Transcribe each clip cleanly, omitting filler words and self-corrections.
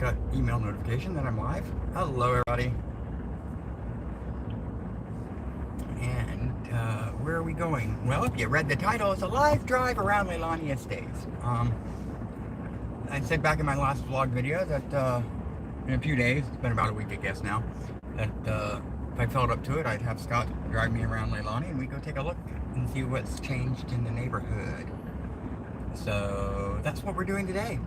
got email notification that I'm live. Hello, everybody. And where are we going? Well, if you read the title, it's a live drive around Leilani Estates. I said back in my last vlog video that in a few days, it's been about a week, I guess now, that if I felt up to it, I'd have Scott drive me around Leilani and we go take a look and see what's changed in the neighborhood. So that's what we're doing today.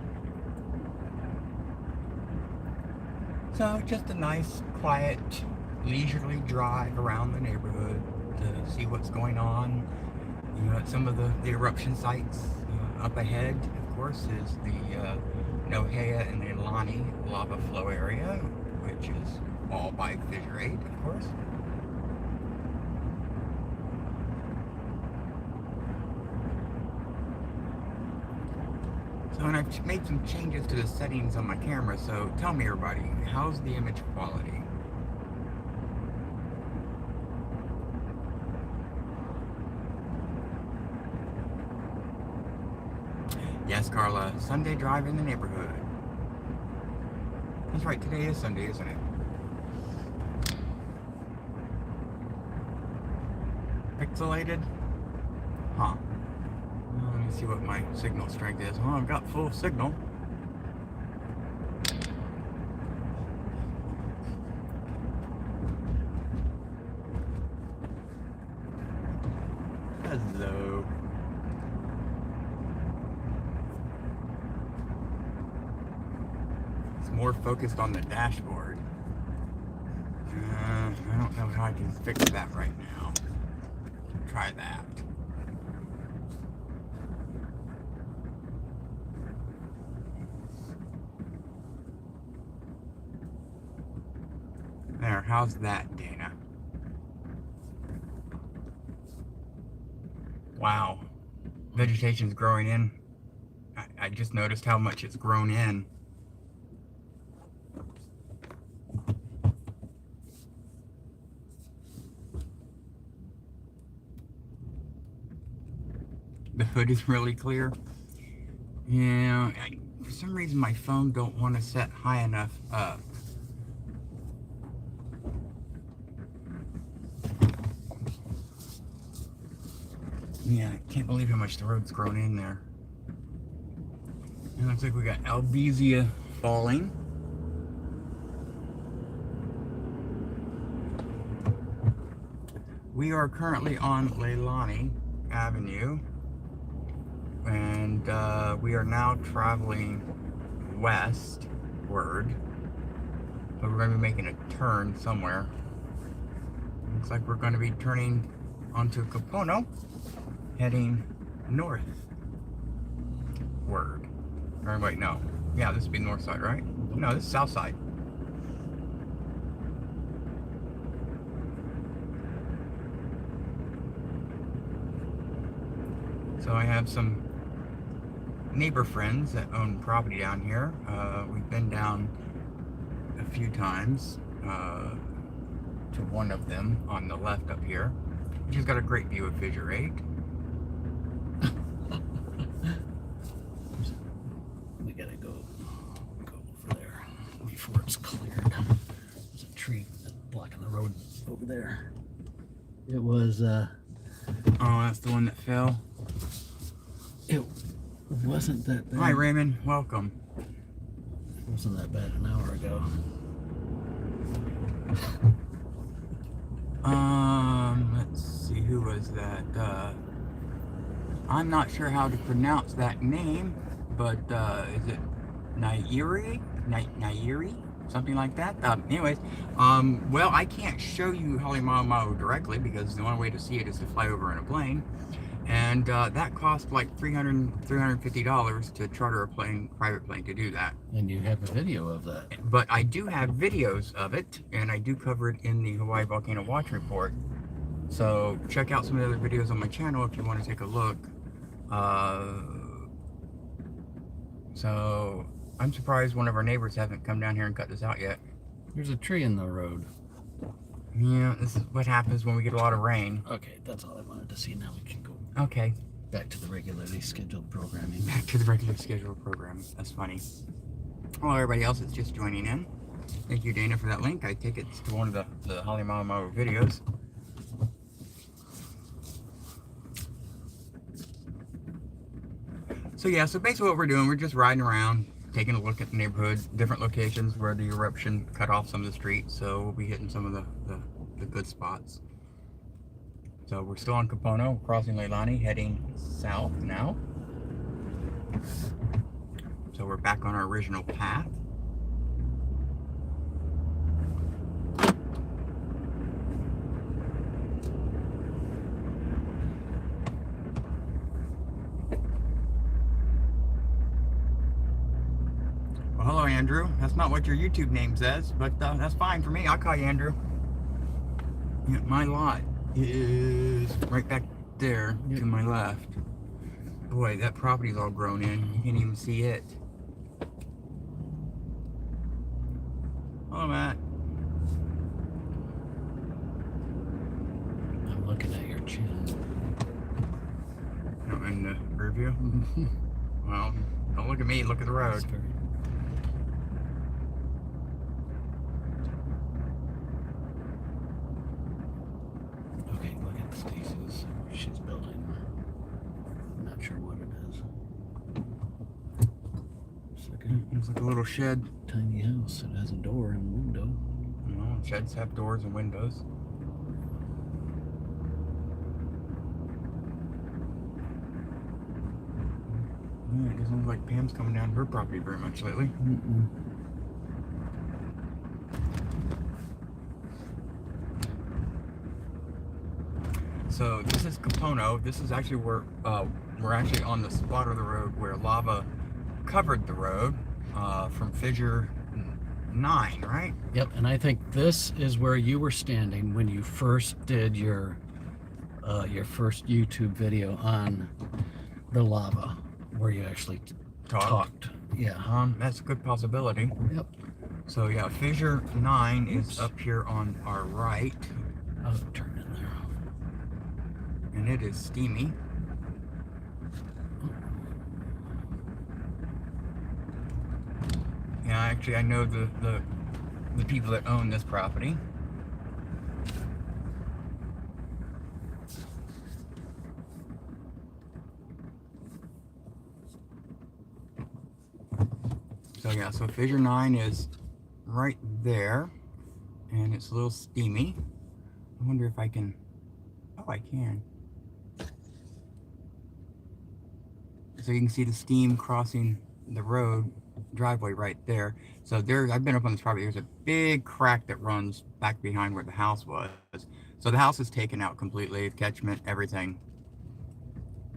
So just a nice, quiet, leisurely drive around the neighborhood to see what's going on. You know, at some of the eruption sites up ahead, of course, is the Nohea and Leilani lava flow area, which is all by Fissure 8, of course. So, and I've made some changes to the settings on my camera, so tell me, everybody, how's the image quality? Yes, Carla, Sunday drive in the neighborhood. That's right, today is Sunday, isn't it? Pixelated? Huh. Let me see what my signal strength is. Well, I've got full signal. Hello. It's more focused on the dashboard. I don't know how I can fix that right now. Try that. There, how's that, Dana? Wow. Vegetation's growing in. I just noticed how much it's grown in. The hood is really clear. Yeah, for some reason my phone don't want to set high enough up. Yeah, I can't believe how much the road's grown in there. It looks like we got Albizia falling. We are currently on Leilani Avenue, and we are now traveling westward, but we're going to be making a turn somewhere. Looks like we're going to be turning onto Capono, heading northward. Or wait, no. Yeah, this would be north side, right? No, this is south side. So I have some neighbor friends that own property down here. We've been down a few times to one of them on the left up here, which has got a great view of Fissure 8. We gotta go over there before it's cleared. There's a tree blocking the road over there. It was oh, that's the one that fell. It wasn't that bad. Hi, Raymond. Welcome. It wasn't that bad an hour ago. Let's see, who was that? I'm not sure how to pronounce that name, but is it Nairi? Nairi? Something like that? Anyways, well, I can't show you Halimau directly because the only way to see it is to fly over in a plane. And that cost like $350 to charter a private plane to do that. And you have a video of that. But I do have videos of it, and I do cover it in the Hawaii Volcano Watch Report. So check out some of the other videos on my channel if you want to take a look. So I'm surprised one of our neighbors haven't come down here and cut this out yet. There's a tree in the road. Yeah, this is what happens when we get a lot of rain. Okay, that's all I wanted to see. Now we can go Okay. back to the regularly scheduled programming. Back to the regular scheduled programming. That's funny. Hello, everybody else that's just joining in. Thank you, Dana, for that link. I take it to one of the Holly Mama videos. So yeah, so basically what we're doing, we're just riding around, taking a look at the neighborhood, different locations where the eruption cut off some of the streets. So we'll be hitting some of the good spots. So we're still on Kapono, crossing Leilani, heading south now. So we're back on our original path. Well, hello, Andrew. That's not what your YouTube name says, but that's fine for me. I'll call you Andrew. Yeah, my lot is right back there to my left. Boy, that property's all grown in. You can't even see it. Hello, Matt. I'm looking at your chin. Oh, in the rear view? Well, don't look at me, look at the road. Okay, look at Stacy's. She's building. I'm not sure what it is. It's like a little shed. Tiny house. It has a door and a window. Well, sheds have doors and windows. Yeah, it doesn't look like Pam's coming down her property very much lately. So this is Kapono. This is actually where we're actually on the spot of the road where lava covered the road from fissure 9, right? Yep, and I think this is where you were standing when you first did your first YouTube video on the lava, where you actually talked. Yeah. That's a good possibility. Yep. So yeah, fissure 9 is up here on our right. I'll turn in there. And it is steamy. Yeah, actually I know the people that own this property. So yeah, so fissure 9 is right there, and it's a little steamy. I wonder if I can, oh, I can. So you can see the steam crossing the road driveway right there. So there, I've been up on this property. There's a big crack that runs back behind where the house was. So the house is taken out completely, catchment, everything.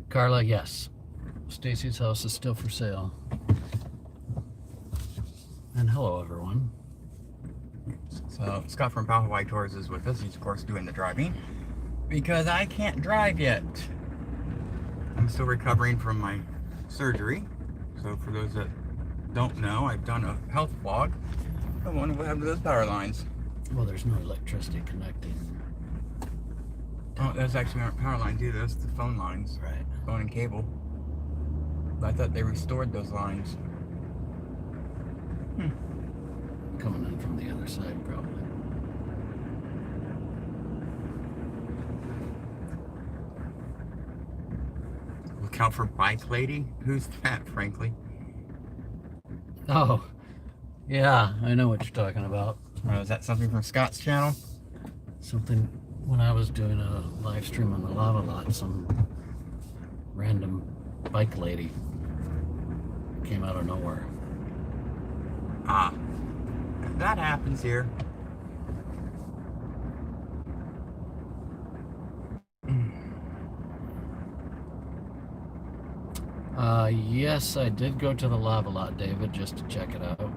Carla, yes. Stacy's house is still for sale. And hello, everyone. So Scott from Pahoa Tours is with us. He's of course doing the driving because I can't drive yet. I'm still recovering from my surgery. So for those that don't know, I've done a health vlog. I wonder what happened to those power lines. Well, there's no electricity connecting. Oh, those actually aren't power lines either. That's the phone lines. Right. Phone and cable. But I thought they restored those lines. Coming in from the other side, probably. Look out for Bike Lady? Who's that, frankly? Oh, yeah, I know what you're talking about. Is that something from Scott's channel? Something when I was doing a live stream on the lava lot, some random bike lady came out of nowhere. Ah, that happens here. Yes, I did go to the lava lot, David, just to check it out.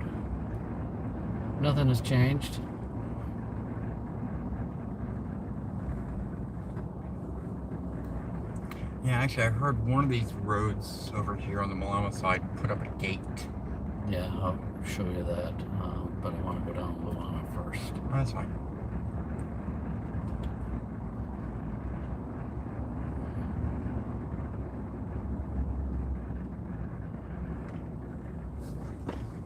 Nothing has changed. Yeah, actually, I heard one of these roads over here on the Malama side put up a gate. Yeah, I'll show you that, but I want to go down Luana first. Oh, that's fine.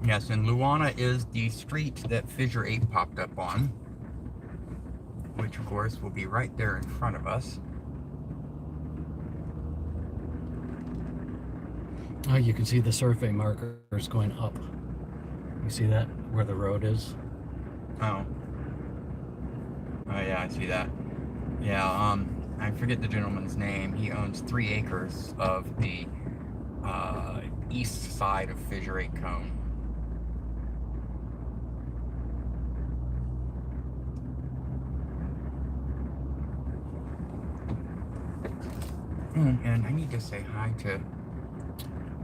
Yes, and Luana is the street that Fissure 8 popped up on, which of course will be right there in front of us. Oh, you can see the survey markers going up. You see that? Where the road is? Oh. Oh yeah, I see that. Yeah, I forget the gentleman's name. He owns 3 acres of the east side of Fissure 8 Cone. And I need to say hi to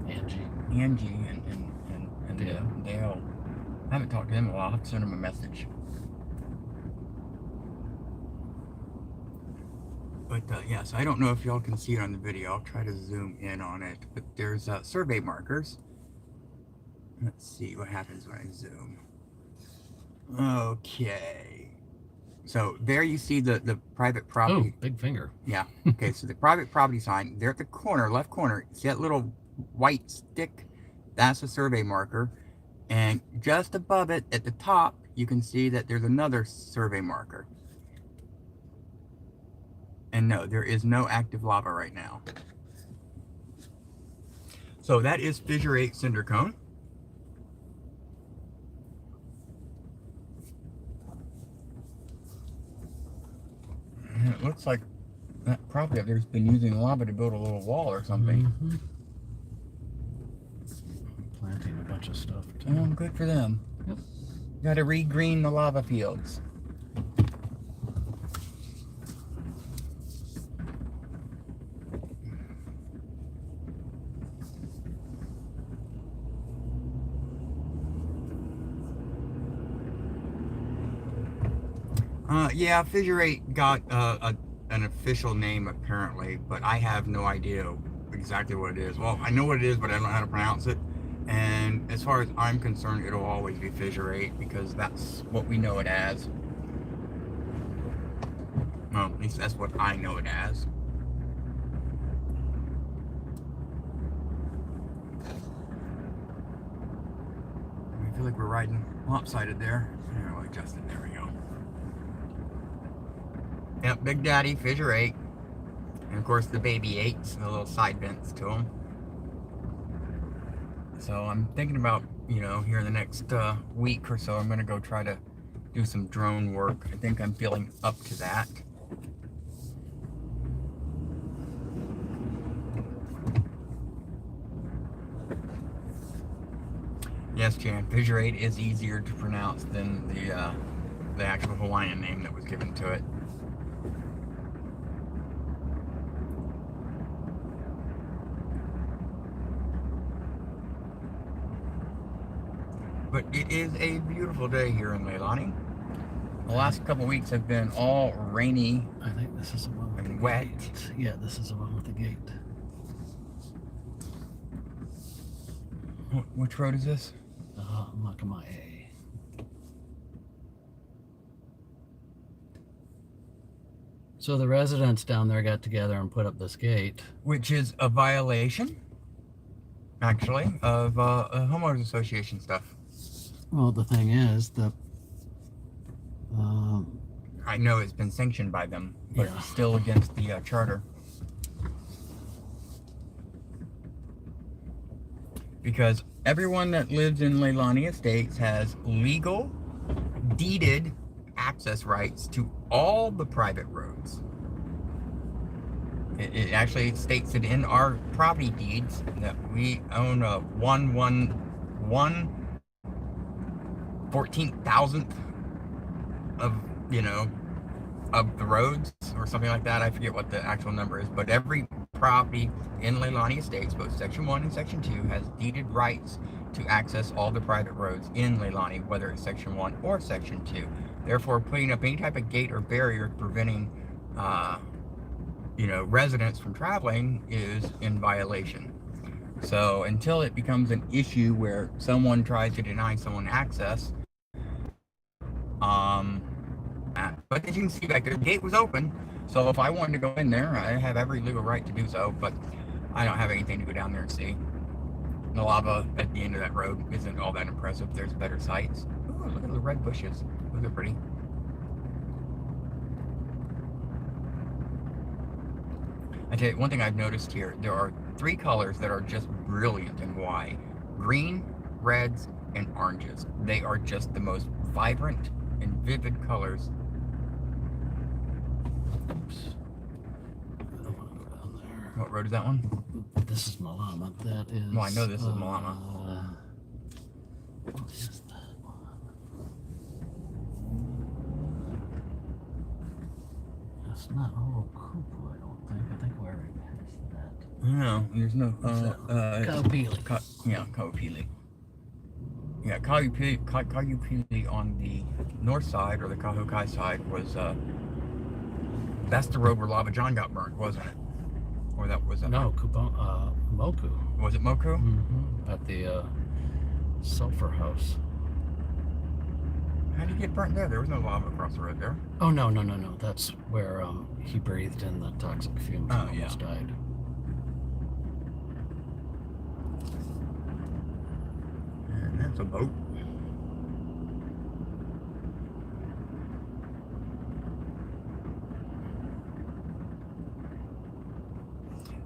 Angie and Dale. I haven't talked to them in a while. I'll have to send them a message. But yes, I don't know if y'all can see it on the video. I'll try to zoom in on it. But there's survey markers. Let's see what happens when I zoom. Okay. So there you see the private property. Oh, big finger. Yeah. Okay, so the private property sign, there at the corner, left corner, see that little white stick? That's a survey marker. And just above it, at the top, you can see that there's another survey marker. And no, there is no active lava right now. So that is Fissure 8 Cinder Cone. And it looks like that property up there's been using lava to build a little wall or something. Mm-hmm. Planting a bunch of stuff too. Oh, good for them. Yep. Got to re-green the lava fields. Yeah, Fissure 8 got an official name apparently, but I have no idea exactly what it is. Well, I know what it is, but I don't know how to pronounce it. And as far as I'm concerned, it'll always be Fissure 8 because that's what we know it as. Well, at least that's what I know it as. I feel like we're riding lopsided there. There, we'll adjust it. There we go. Yep, Big Daddy, Fissure 8. And of course the baby 8s, the little side vents to them. So I'm thinking about, here in the next week or so, I'm going to go try to do some drone work. I think I'm feeling up to that. Yes, Jan, Fissure 8 is easier to pronounce than the actual Hawaiian name that was given to it. But it is a beautiful day here in Leilani. The last couple weeks have been all rainy. I think this is the one with and the wet. gate. Yeah, this is the one with the gate. Which road is this? Makamae. So the residents down there got together and put up this gate. Which is a violation, actually, of homeowners association stuff. Well, the thing is, I know it's been sanctioned by them, but Yeah. it's still against the charter. Because everyone that lives in Leilani Estates has legal, deeded access rights to all the private roads. It actually states it in our property deeds that we own a 1/14,000th of, of the roads or something like that. I forget what the actual number is, but every property in Leilani Estates, both Section 1 and Section 2, has deeded rights to access all the private roads in Leilani, whether it's Section 1 or Section 2. Therefore, putting up any type of gate or barrier preventing, residents from traveling is in violation. So until it becomes an issue where someone tries to deny someone access, but as you can see back there, the gate was open. So if I wanted to go in there, I have every legal right to do so, but I don't have anything to go down there and see. the lava at the end of that road isn't all that impressive. There's better sights. Ooh, look at the red bushes. Those are pretty. I tell you, one thing I've noticed here, there are 3 colors that are just brilliant and why. Green, reds, and oranges. They are just the most vibrant and vivid colors. Oops. I don't want to go down there. What road is that one? This is Malama. That is. Well, I know this is Malama. What is that one? That's not Kupu, I don't think. I think we're already past that. No, there's no. Kaupili. Kaupili. Yeah, Kaupili on the north side, or the Kahukai side, was that's the road where Lava John got burnt, wasn't it? Or that was no, Moku. Was it Moku? Mm-hmm. At the sulfur house. How did he get burnt there? There was no lava across the road there. Oh no. That's where he breathed in the toxic fumes and almost died. And that's a boat.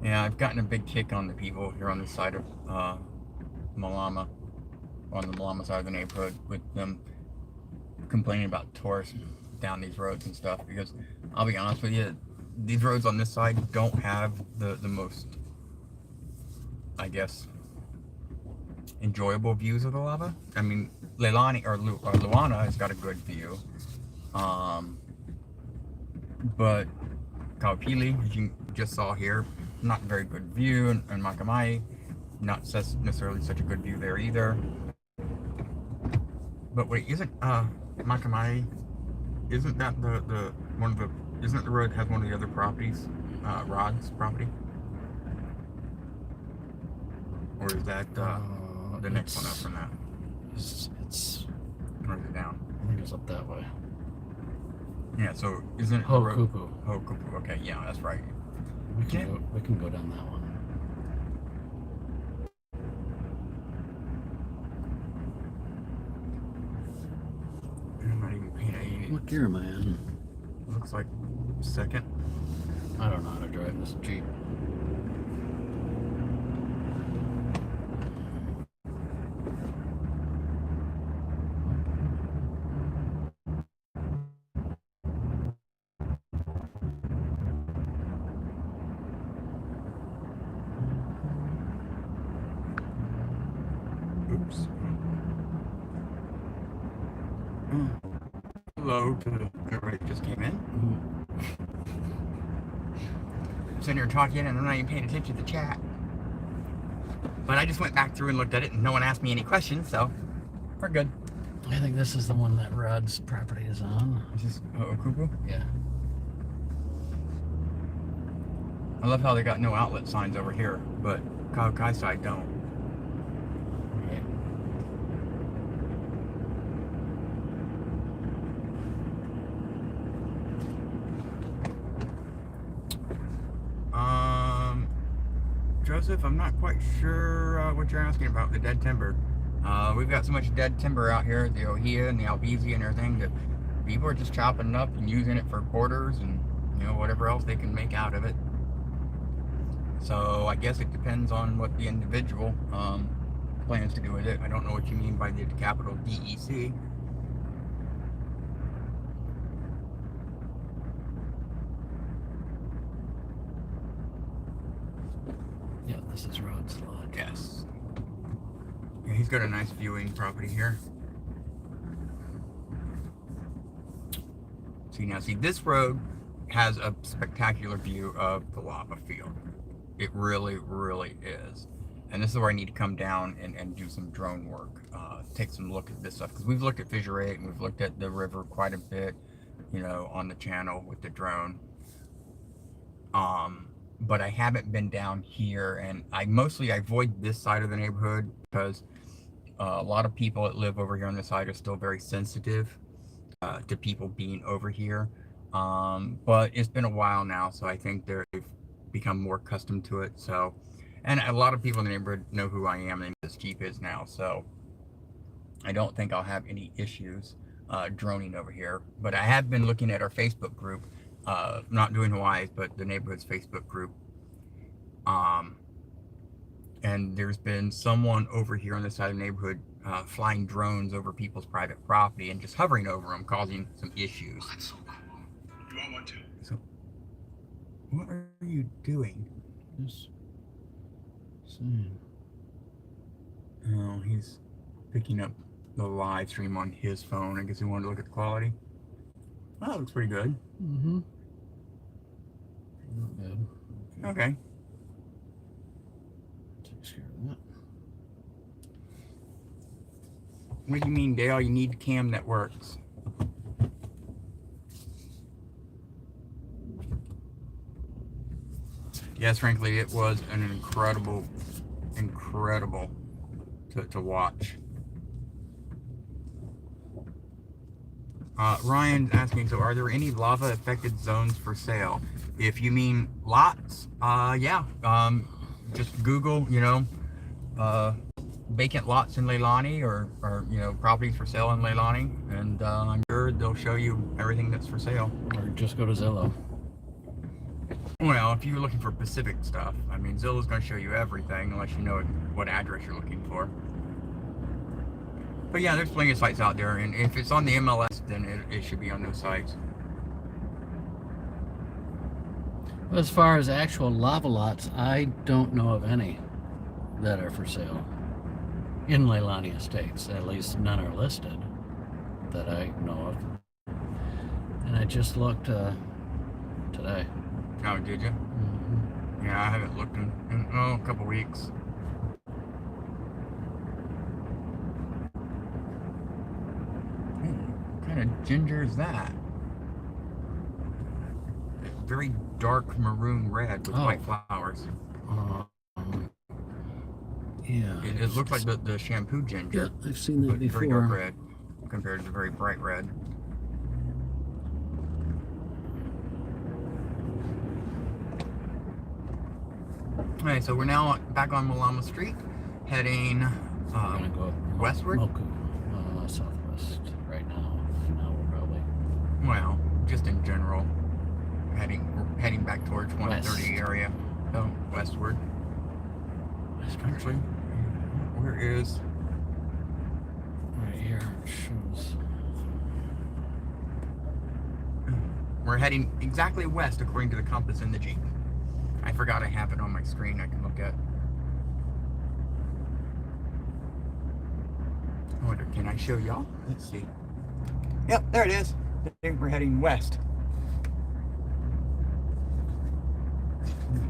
Yeah, I've gotten a big kick on the people here on the side of Malama, on the Malama side of the neighborhood, with them complaining about tourists down these roads and stuff, because I'll be honest with you, these roads on this side don't have the most, I guess, enjoyable views of the lava. I mean, Leilani or Luana has got a good view, but Kaupili, as you just saw here, not very good view, and Makamai, not necessarily such a good view there either. But wait, isn't Makamai, isn't that the one of the, isn't the road that has one of the other properties, Rod's property? Or is that the next one up from that? It's or is it down? I think it's up that way. Yeah, so isn't it Hokupu. Hokupu, okay, yeah, that's right. We can go down that one. I'm not even paying any. What gear am I in? Looks like second. I don't know how to drive this Jeep. Oops. Hello to everybody that just came in. Sitting here talking and I'm not even paying attention to the chat. But I just went back through and looked at it and no one asked me any questions, so we're good. I think this is the one that Rod's property is on. Is this Okupu? Yeah. I love how they got no outlet signs over here, but Kaukai side don't. Right. Joseph, I'm not quite sure what you're asking about, the dead timber. We've got so much dead timber out here, the Ohia and the Albizia and everything, that people are just chopping it up and using it for quarters and, you know, whatever else they can make out of it. So I guess it depends on what the individual plans to do with it. I don't know what you mean by the capital DEC. Yeah, this is Rod's lot. Yes. Yeah, he's got a nice viewing property here. See, this road has a spectacular view of the lava field. It really, really is. And this is where I need to come down and do some drone work. Take some look at this stuff. Because we've looked at Fissure 8 and we've looked at the river quite a bit, you know, on the channel with the drone. But I haven't been down here, and I avoid this side of the neighborhood because a lot of people that live over here on this side are still very sensitive to people being over here. But it's been a while now, so I think they've become more accustomed to it. So, And a lot of people in the neighborhood know who I am and this Jeep is now, so I don't think I'll have any issues droning over here. But I have been looking at our Facebook group, not doing Hawaii's, but the neighborhood's Facebook group. And there's been someone over here on this side of the neighborhood flying drones over people's private property and just hovering over them, causing some issues. You want one too? So, what are you doing? Just saying. Oh, he's picking up the live stream on his phone. I guess he wanted to look at the quality. Oh, it looks pretty good. Mm-hmm. Not bad. Okay. Takes care of that. What do you mean, Dale? You need a cam that works. Yes, frankly, it was an incredible to watch. Ryan's asking, so are there any lava affected zones for sale? If you mean lots, yeah. Just Google, vacant lots in Leilani or properties for sale in Leilani, and I'm sure they'll show you everything that's for sale. Or just go to Zillow. Well, if you're looking for specific stuff, I mean, Zillow's going to show you everything unless you know what address you're looking for. But yeah, there's plenty of sites out there, and if it's on the MLS, then it should be on those sites. As far as actual lava lots, I don't know of any that are for sale in Leilani Estates. At least none are listed that I know of. And I just looked today. Oh, did you? Mm-hmm. Yeah, I haven't looked in a couple weeks. What kind of ginger is that? Very dark maroon red with white flowers. Yeah. It looks like the shampoo ginger. Yeah, I've seen that but before. very dark red compared to the very bright red. Alright, so we're now back on Malama Street, heading Gonna go westward. Southwest right now. Now we're probably Well, just in general, heading back towards 130 West. area. So westward. Actually, where is? right here. It shows. We're heading exactly west according to the compass in the Jeep. I forgot I have it on my screen I can look at. I wonder, can I show y'all? Let's see. Yep, there it is. I think we're heading west.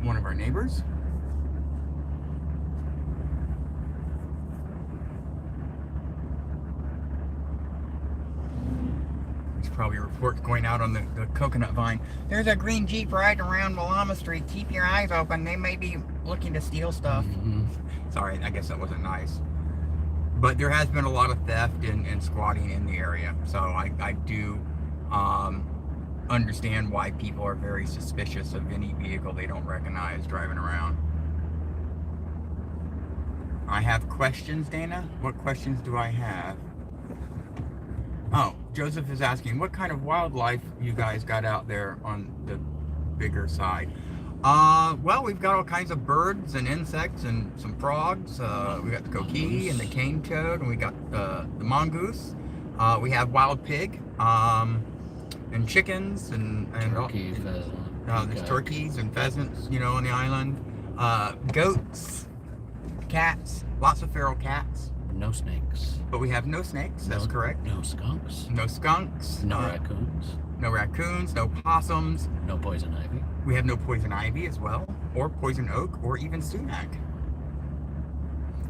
One of our neighbors. There's probably reports going out on the coconut vine. There's a green Jeep riding around Malama Street. Keep your eyes open. They may be looking to steal stuff. Mm-hmm. Sorry, I guess that wasn't nice. But there has been a lot of theft and squatting in the area. So I do understand why people are very suspicious of any vehicle they don't recognize driving around. I have questions, Dana. What questions do I have? Oh, Joseph is asking, what kind of wildlife you guys got out there on the bigger side? Well, we've got all kinds of birds and insects and some frogs. We got the coqui and the cane toad, and we got the mongoose. We have wild pig, and chickens and Turkey, pheasant. there's turkeys and pheasants, on the island. Goats, cats, lots of feral cats. No snakes. But we have no snakes. That's correct. No skunks. No skunks. No raccoons. No raccoons. No possums. No poison ivy. We have no poison ivy as well, or poison oak, or even sumac.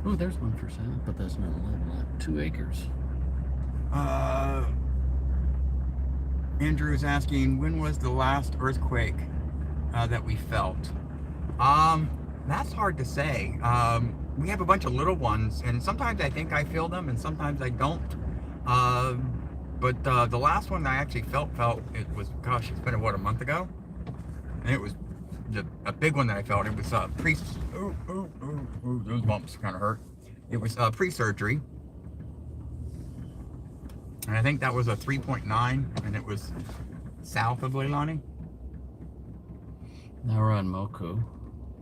Oh, there's one for sale, but that's not a lot. 2 acres. Andrew's asking, when was the last earthquake that we felt? That's hard to say. We have a bunch of little ones, and sometimes I think I feel them, and sometimes I don't. But the last one I actually felt, it was, gosh, it's been, what, a month ago? And it was a big one that I felt. It was those bumps kind of hurt. It was pre-surgery, and I think that was a 3.9, and it was south of Leilani. Now we're on Moku.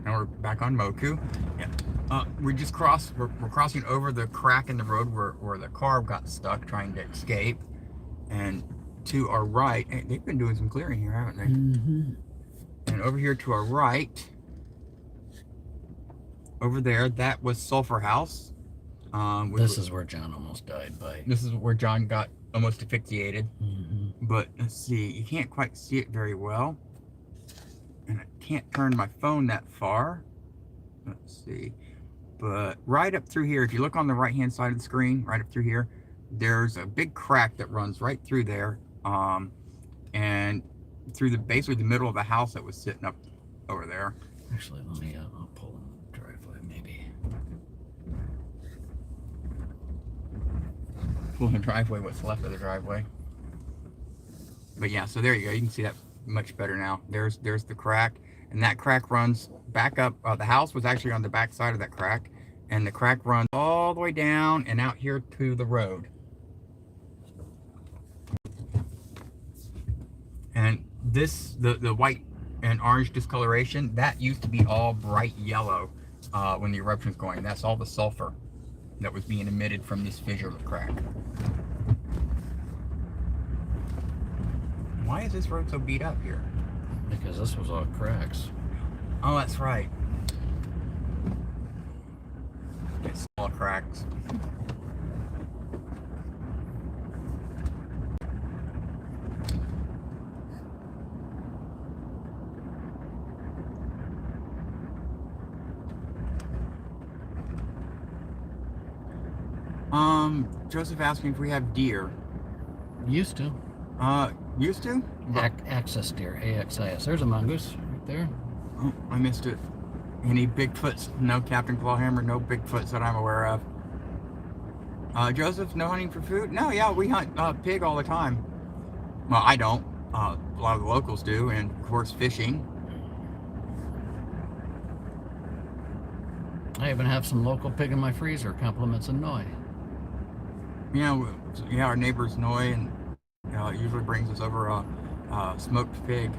Now we're back on Moku. Yeah. We're crossing over the crack in the road where the car got stuck trying to escape. And to our right, they've been doing some clearing here, haven't they? Mm-hmm. And over here to our right, over there, that was Sulphur House. This is where John almost died by. This is where John got almost asphyxiated. Mm-hmm. But let's see, you can't quite see it very well. And I can't turn my phone that far. Let's see. But right up through here, if you look on the right hand side of the screen, right up through here, there's a big crack that runs right through there. And through basically the middle of the house that was sitting up over there. Actually, let me, I'll pull in the driveway maybe. Pull in the driveway, what's left of the driveway. But yeah, so there you go. You can see that much better now. There's the crack, and that crack runs back up. The house was actually on the back side of that crack, and the crack runs all the way down and out here to the road. And this, the white and orange discoloration, that used to be all bright yellow when the eruption was going. That's all the sulfur that was being emitted from this fissure of the crack. Why is this road so beat up here? Because this was all cracks. Oh, that's right. It's small cracks. Joseph asking if we have deer. Used to. Used to? Axis deer, AXIS. There's a mongoose right there. Oh, I missed it. Any Bigfoots? No, Captain Clawhammer, no Bigfoots that I'm aware of. Joseph, no hunting for food? No, yeah, we hunt pig all the time. Well, I don't. A lot of the locals do, and of course fishing. I even have some local pig in my freezer. Compliments of Noi. Yeah, our neighbor's Noi, and usually brings us over a smoked pig.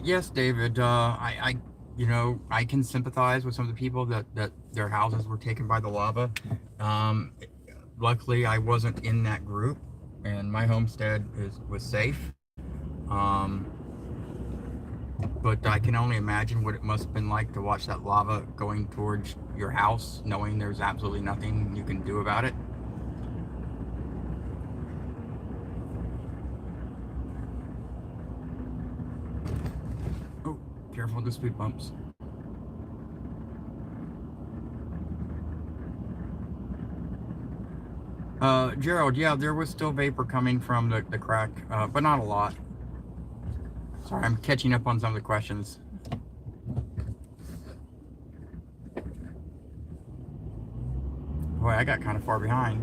Yes, David. I can sympathize with some of the people that their houses were taken by the lava. Luckily, I wasn't in that group, and my homestead was safe. But I can only imagine what it must have been like to watch that lava going towards your house, knowing there's absolutely nothing you can do about it. Oh, careful with the speed bumps. Gerald, yeah, there was still vapor coming from the crack, but not a lot. Sorry, I'm catching up on some of the questions. Boy, I got kind of far behind.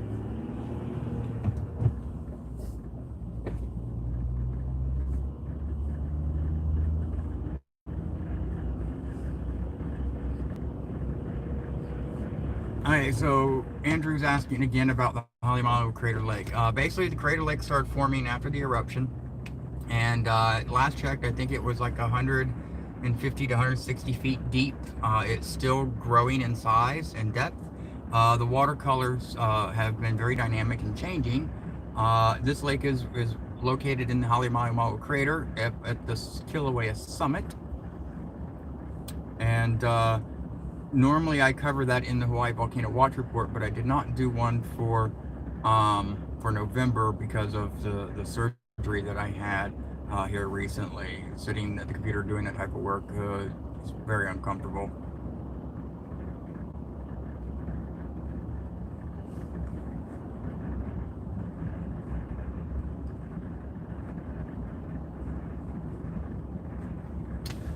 Alright, so Andrew's asking again about the Halemalu Crater Lake. Basically, the Crater Lake started forming after the eruption. And last checked, I think it was like 150 to 160 feet deep. It's still growing in size and depth. The watercolors have been very dynamic and changing. This lake is located in the Halemalu Crater at the Kilauea summit. And normally I cover that in the Hawaii Volcano Watch Report, but I did not do one for November because of the surgery that I had here recently. Sitting at the computer doing that type of work is very uncomfortable.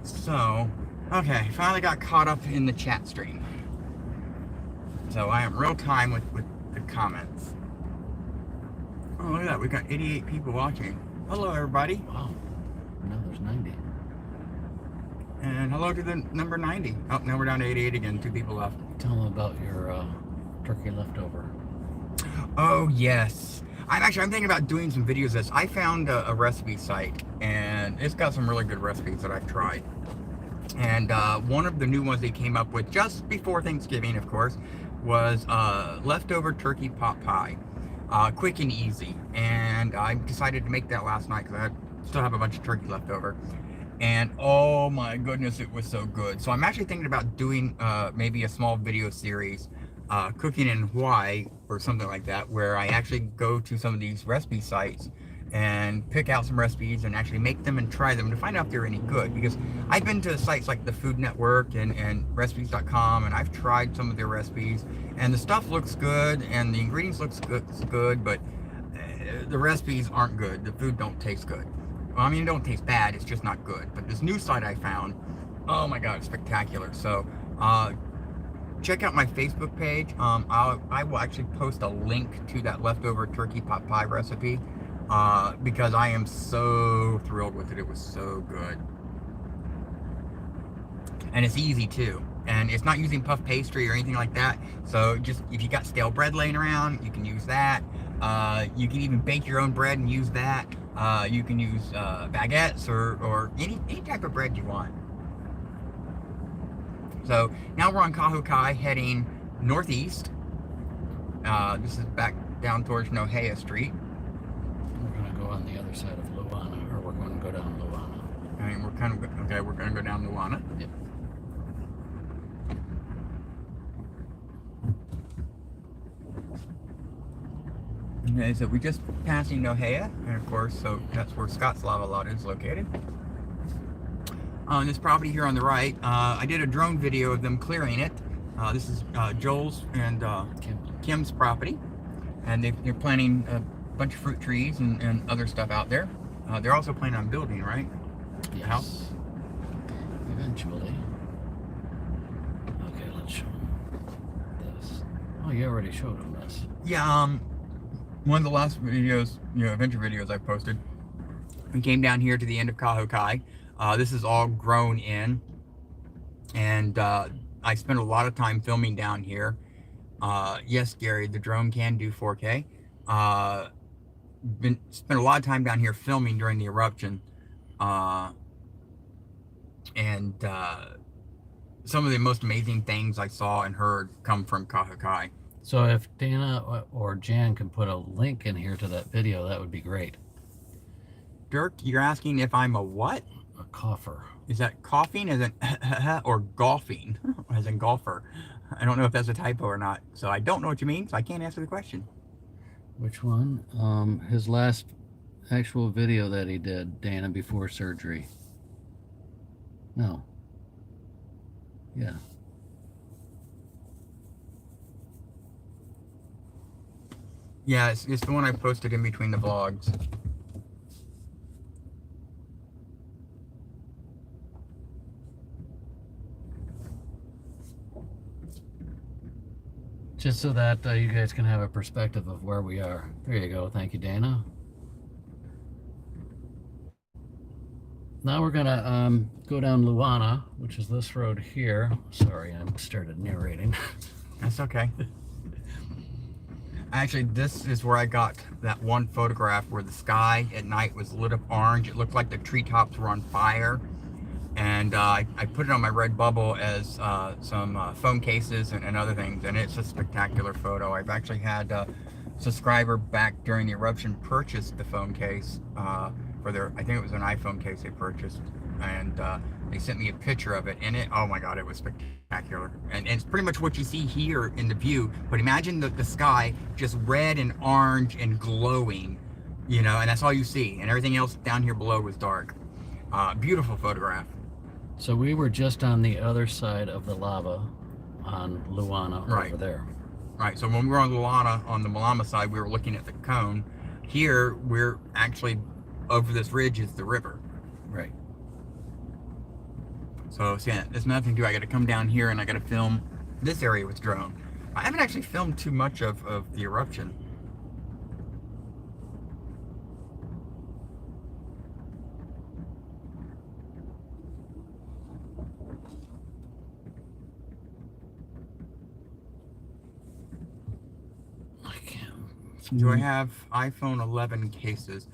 So, okay, finally got caught up in the chat stream. So I am real time with the comments. Oh, look at that. We got 88 people watching. Hello, everybody. Wow. Now there's 90. And hello to the number 90. Oh, now we're down to 88 again. 2 people left. Tell them about your turkey leftover. Oh, yes. I'm thinking about doing some videos of this. I found a recipe site, and it's got some really good recipes that I've tried. And one of the new ones they came up with just before Thanksgiving, of course, was leftover turkey pot pie. Quick and easy. And I decided to make that last night because I still have a bunch of turkey left over. And oh my goodness, it was so good. So I'm actually thinking about doing maybe a small video series, cooking in Hawaii or something like that, where I actually go to some of these recipe sites and pick out some recipes and actually make them and try them to find out if they're any good. Because I've been to sites like the Food Network and recipes.com, and I've tried some of their recipes, and the stuff looks good and the ingredients looks good, but the recipes aren't good. The food don't taste good. Well, I mean, it don't taste bad, it's just not good. But this new site I found, oh my god, it's spectacular. So check out my Facebook page. I will actually post a link to that leftover turkey pot pie recipe because I am so thrilled with it. It was so good. And it's easy too. And it's not using puff pastry or anything like that. So just, if you got stale bread laying around, you can use that. You can even bake your own bread and use that. You can use baguettes or any type of bread you want. So now we're on Kahukai heading northeast. This is back down towards Nohea Street. We're going to go on the other side of Luana, or we're going to go down Luana. I mean, we're kind of, okay, we're going to go down Luana. Yep. Okay, so we're just passing Nohea, and of course, so that's where Scott's Lava Lot is located. On this property here on the right, I did a drone video of them clearing it. This is Joel's and Kim's property, and they're planting a bunch of fruit trees and other stuff out there. They're also planning on building, right? Yes. A house? Eventually. Okay, let's show them this. Oh, you already showed them this. Yeah, one of the last videos, adventure videos I posted, we came down here to the end of Kahukai. This is all grown in, and I spent a lot of time filming down here. Yes, Gary, the drone can do 4K. Spent a lot of time down here filming during the eruption, and some of the most amazing things I saw and heard come from Kahukai. So if Dana or Jan can put a link in here to that video, that would be great. Dirk, you're asking if I'm a what? A cougher. Is that coughing as in or golfing as in golfer? I don't know if that's a typo or not. So I don't know what you mean, so I can't answer the question. Which one? His last actual video that he did, Dana, before surgery. No. Yeah. Yeah, it's the one I posted in between the vlogs. Just so that you guys can have a perspective of where we are. There you go. Thank you, Dana. Now we're gonna go down Luana, which is this road here. Sorry, I started narrating. That's okay. Actually, this is where I got that one photograph where the sky at night was lit up orange. It looked like the treetops were on fire. And I put it on my red bubble as some phone cases and other things. And it's a spectacular photo. I've actually had a subscriber back during the eruption purchase the phone case for their, I think it was an iPhone case they purchased. And they sent me a picture of it, and oh my god, it was spectacular. And it's pretty much what you see here in the view, but imagine the sky just red and orange and glowing, and that's all you see, and everything else down here below was dark. Beautiful photograph. So we were just on the other side of the lava on Luana over there. Right, so when we were on Leilani, on the Malama side, we were looking at the cone. Here, we're actually, over this ridge is the river. Right. So yeah, there's nothing to do. I got to come down here and I got to film this area with drone. I haven't actually filmed too much of the eruption. I can't. Do I have iPhone 11 cases?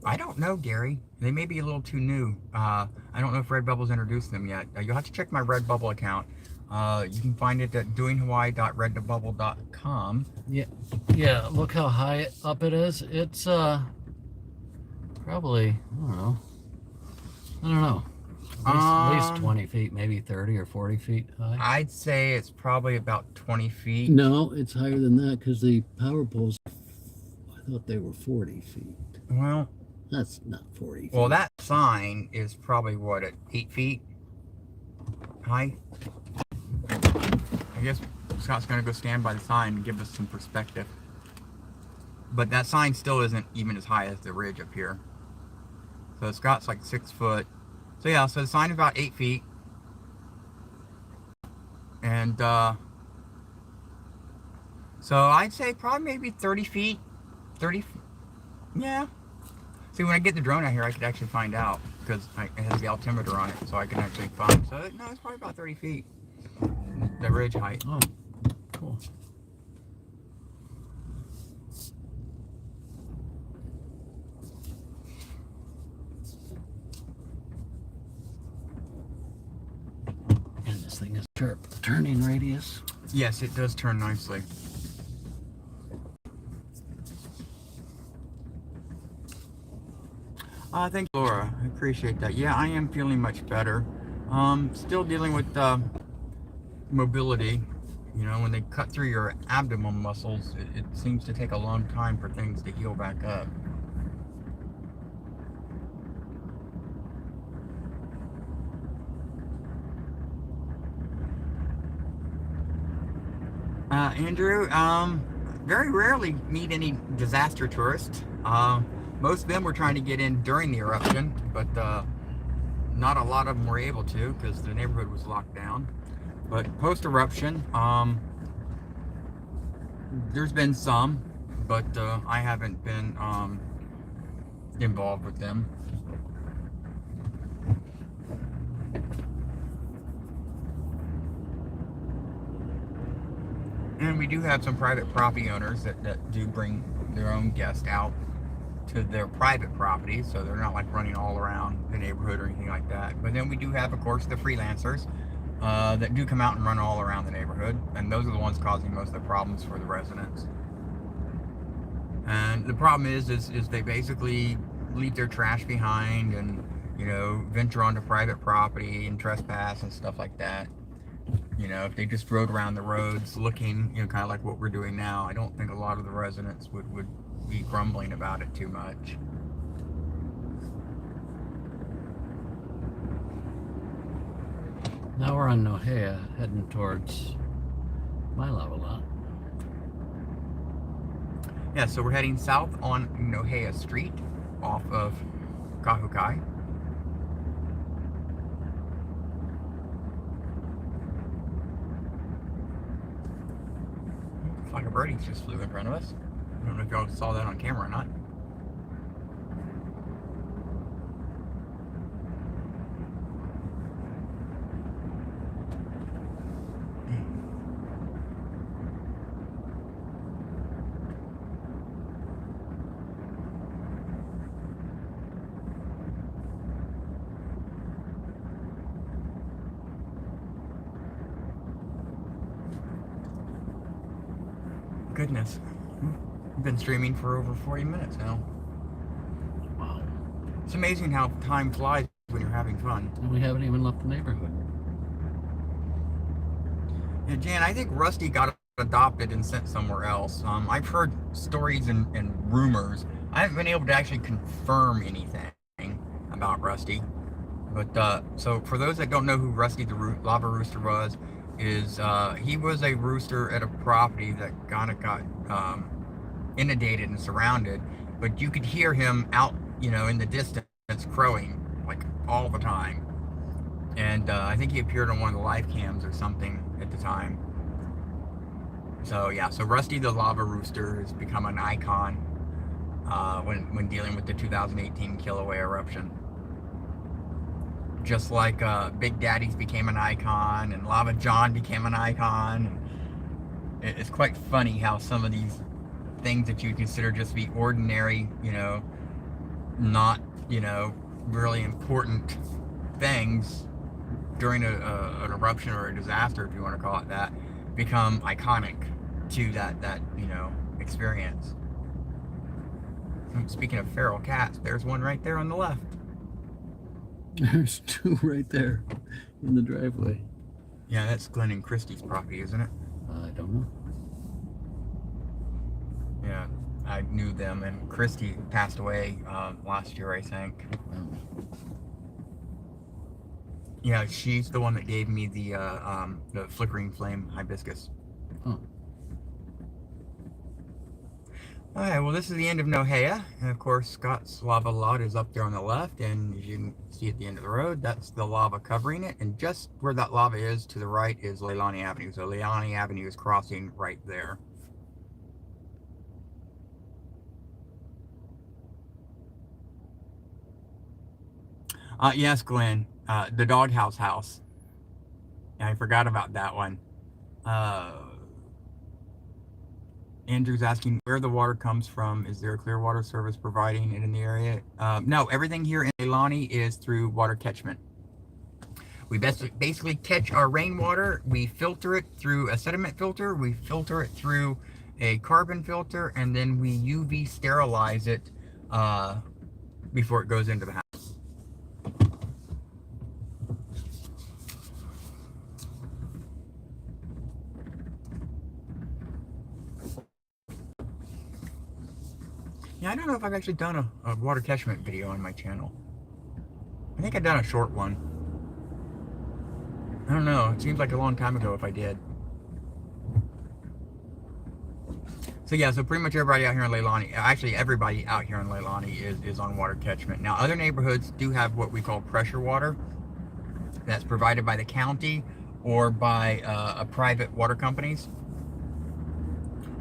I don't know, Gary. They may be a little too new. I don't know if Redbubble's introduced them yet. You'll have to check my Redbubble account. You can find it at doinghawaii.redbubble.com. Yeah. Look how high up it is. It's probably I don't know. At least 20 feet, maybe 30 or 40 feet high. I'd say it's probably about 20 feet. No, it's higher than that because the power poles. I thought they were 40 feet. Well, that's not 40 feet. Well, that sign is probably what, at 8 feet high? I guess Scott's gonna go stand by the sign and give us some perspective. But that sign still isn't even as high as the ridge up here. So Scott's like 6 foot. So yeah, so the sign is about 8 feet. And so I'd say probably maybe 30 feet. 30, yeah. See, when I get the drone out here, I could actually find out because it has the altimeter on it, so I can actually find. So no, it's probably about 30 feet. The ridge height. Oh, cool. And this thing is turning radius. Yes, it does turn nicely. Thanks, Laura. I appreciate that. Yeah, I am feeling much better. Still dealing with mobility. You know, when they cut through your abdomen muscles, it seems to take a long time for things to heal back up. Andrew, very rarely meet any disaster tourists. Most of them were trying to get in during the eruption, but not a lot of them were able to because the neighborhood was locked down. But post-eruption, there's been some, but I haven't been involved with them. And we do have some private property owners that do bring their own guests out to their private property, so they're not like running all around the neighborhood or anything like that. But then we do have, of course, the freelancers that do come out and run all around the neighborhood, and those are the ones causing most of the problems for the residents. And the problem is they basically leave their trash behind and, you know, venture onto private property and trespass and stuff like that. You know, if they just rode around the roads looking, you know, kind of like what we're doing now, I don't think a lot of the residents would be grumbling about it too much. Now we're on Nohea, heading towards my lava lot. Yeah, so we're heading south on Nohea Street off of Kahukai. Looks like a birdie just flew in front of us. I don't know if y'all saw that on camera or not. Goodness. I've been streaming for over 40 minutes now. Wow. It's amazing how time flies when you're having fun. And we haven't even left the neighborhood. Yeah, Jan, I think Rusty got adopted and sent somewhere else. I've heard stories and rumors. I haven't been able to actually confirm anything about Rusty. But, so for those that don't know who Rusty the Lava Rooster was, he was a rooster at a property that kind of got inundated and surrounded, but you could hear him out, you know, in the distance crowing like all the time. And I think he appeared on one of the live cams or something at the time. So yeah, so Rusty the Lava Rooster has become an icon when dealing with the 2018 Kilauea eruption. Just like Big Daddy's became an icon and Lava John became an icon. It's quite funny how some of these things that you consider just be ordinary, you know, not, you know, really important things during an eruption or a disaster, if you want to call it that, become iconic to that you know, experience. Speaking of feral cats, there's one right there on the left. There's two right there in the driveway. Yeah, that's Glenn and Christie's property, isn't it? I don't know. Yeah, I knew them, and Christie passed away last year, I think. Wow. Yeah, she's the one that gave me the flickering flame hibiscus. Oh. Alright, well, this is the end of Nohea, and of course Scott's lava lot is up there on the left, and as you can see at the end of the road, that's the lava covering it, and just where that lava is to the right is Leilani Avenue. So Leilani Avenue is crossing right there. Yes, Glenn, the doghouse house. I forgot about that one. Andrew's asking where the water comes from. Is there a clear water service providing it in the area? No, everything here in Leilani is through water catchment. We basically catch our rainwater, we filter it through a sediment filter, we filter it through a carbon filter, and then we UV sterilize it before it goes into the house. Yeah, I don't know if I've actually done a water catchment video on my channel. I think I've done a short one. I don't know, it seems like a long time ago if I did. So yeah, so pretty much everybody out here in Leilani, actually everybody out here in Leilani is on water catchment. Now other neighborhoods do have what we call pressure water. That's provided by the county or by private water companies.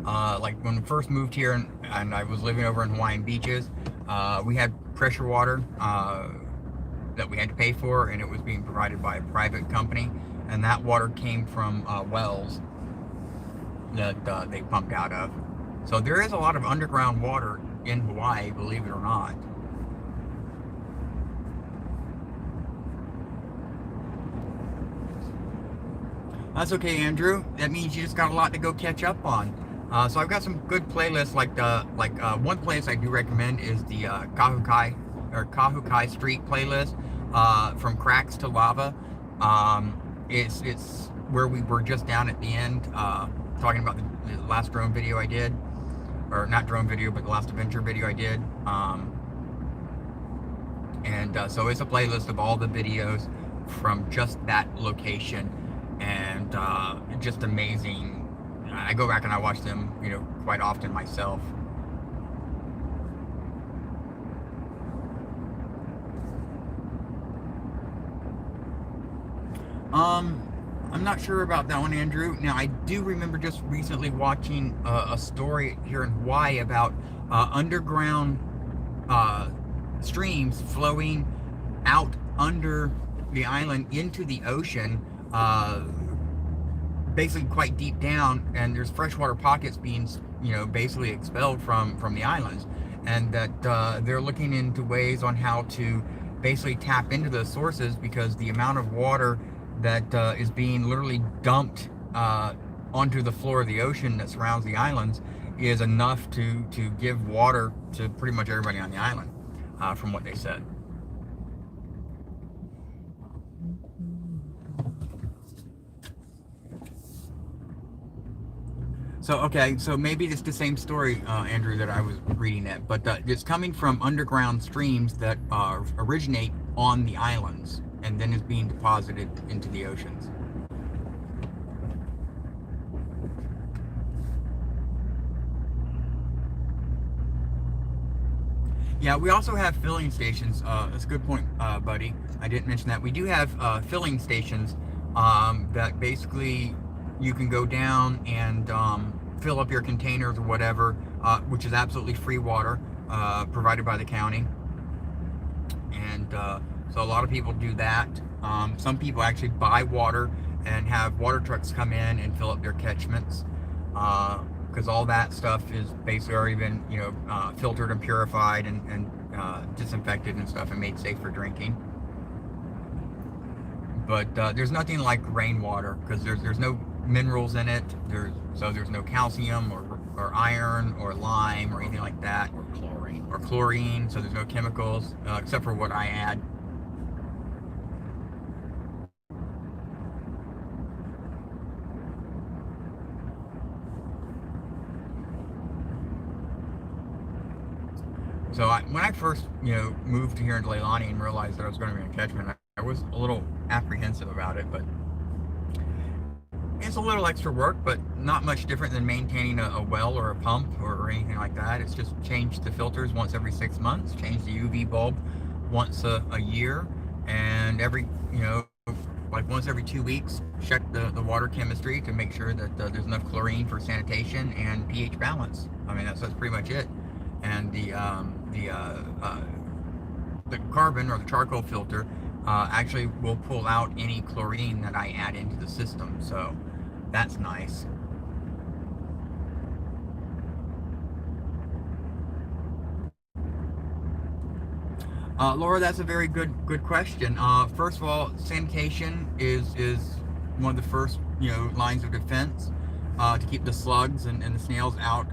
Like when we first moved here and I was living over in Hawaiian Beaches, we had pressure water that we had to pay for, and it was being provided by a private company, and that water came from wells that they pumped out of. So there is a lot of underground water in Hawaii, believe it or not. That's okay, Andrew. That means you just got a lot to go catch up on. So I've got some good playlists, one place I do recommend is the Kahukai Street playlist, From Cracks to Lava. It's where we were just down at the end, talking about the last drone video I did, or not drone video, but the last adventure video I did. So it's a playlist of all the videos from just that location, and just amazing. I go back and I watch them, you know, quite often myself. I'm not sure about that one, Andrew. Now, I do remember just recently watching a story here in Hawaii about underground streams flowing out under the island into the ocean, basically quite deep down, and there's freshwater pockets being, you know, basically expelled from the islands, and that they're looking into ways on how to basically tap into those sources, because the amount of water that is being literally dumped onto the floor of the ocean that surrounds the islands is enough to give water to pretty much everybody on the island, from what they said. So, okay, so maybe it's the same story, Andrew, that I was reading it, but it's coming from underground streams that originate on the islands and then is being deposited into the oceans. Yeah, we also have filling stations. That's a good point, buddy. I didn't mention that. We do have filling stations that basically you can go down and fill up your containers or whatever, which is absolutely free water provided by the county. And so a lot of people do that. Some people actually buy water and have water trucks come in and fill up their catchments. Because all that stuff is basically already been, filtered and purified and disinfected and stuff and made safe for drinking. But there's nothing like rainwater because there's no minerals in it. There's no calcium or iron or lime or anything like that. Or chlorine. So there's no chemicals except for what I add. So when I first, moved here into Leilani and realized that I was going to be in a catchment, I was a little apprehensive about it, but it's a little extra work, but not much different than maintaining a well or a pump or anything like that. It's just change the filters once every 6 months, change the UV bulb once a year, and once every 2 weeks, check the water chemistry to make sure that there's enough chlorine for sanitation and pH balance. I mean, that's pretty much it. And the carbon or the charcoal filter actually will pull out any chlorine that I add into the system, so that's nice. Laura, that's a very good question. First of all, sanitation is one of the first lines of defense to keep the slugs and the snails out,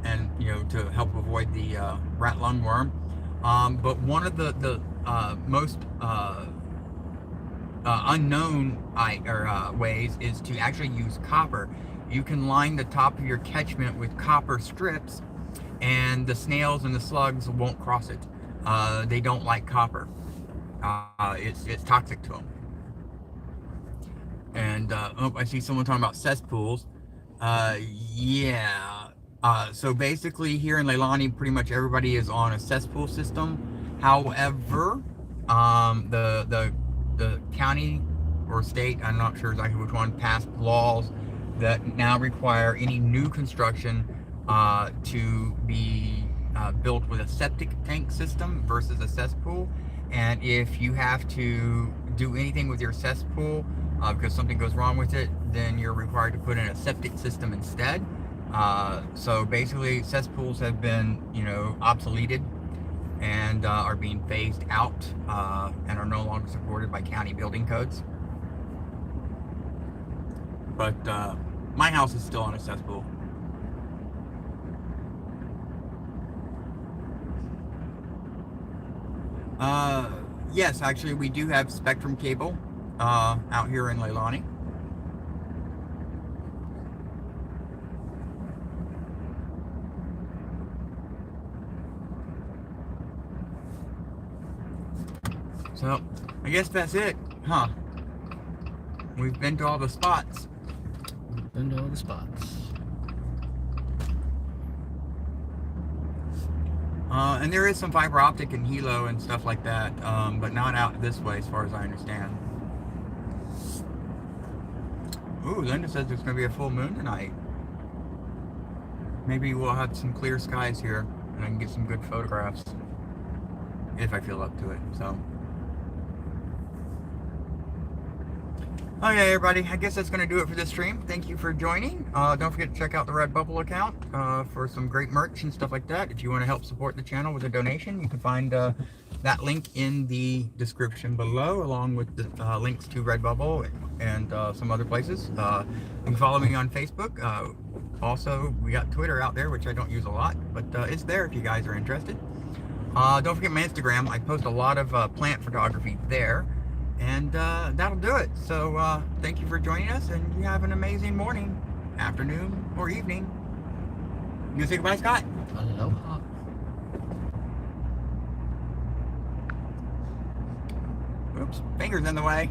and to help avoid the rat lungworm. But one of the most unknown ways is to actually use copper. You can line the top of your catchment with copper strips, and the snails and the slugs won't cross it. They don't like copper. It's toxic to them. And I see someone talking about cesspools. Yeah. So basically here in Leilani, pretty much everybody is on a cesspool system. However, the county or state, I'm not sure exactly which one, passed laws that now require any new construction to be built with a septic tank system versus a cesspool. And if you have to do anything with your cesspool because something goes wrong with it, then you're required to put in a septic system instead. So basically cesspools have been, obsoleted and are being phased out and are no longer supported by county building codes. But my house is still on a cesspool. Yes, actually we do have Spectrum cable out here in Leilani. So, I guess that's it, huh? We've been to all the spots. And there is some fiber optic and Hilo and stuff like that, but not out this way as far as I understand. Ooh, Linda says there's going to be a full moon tonight. Maybe we'll have some clear skies here and I can get some good photographs if I feel up to it, so. Okay, everybody, I guess that's going to do it for this stream. Thank you for joining. Don't forget to check out the Redbubble account for some great merch and stuff like that. If you want to help support the channel with a donation, you can find that link in the description below, along with the links to Redbubble and some other places. You can follow me on Facebook. Also, we got Twitter out there, which I don't use a lot, but it's there if you guys are interested. Don't forget my Instagram. I post a lot of plant photography there. And that'll do it. So thank you for joining us, and you have an amazing morning, afternoon, or evening. You gonna say goodbye, Scott? Aloha. Oops, fingers in the way.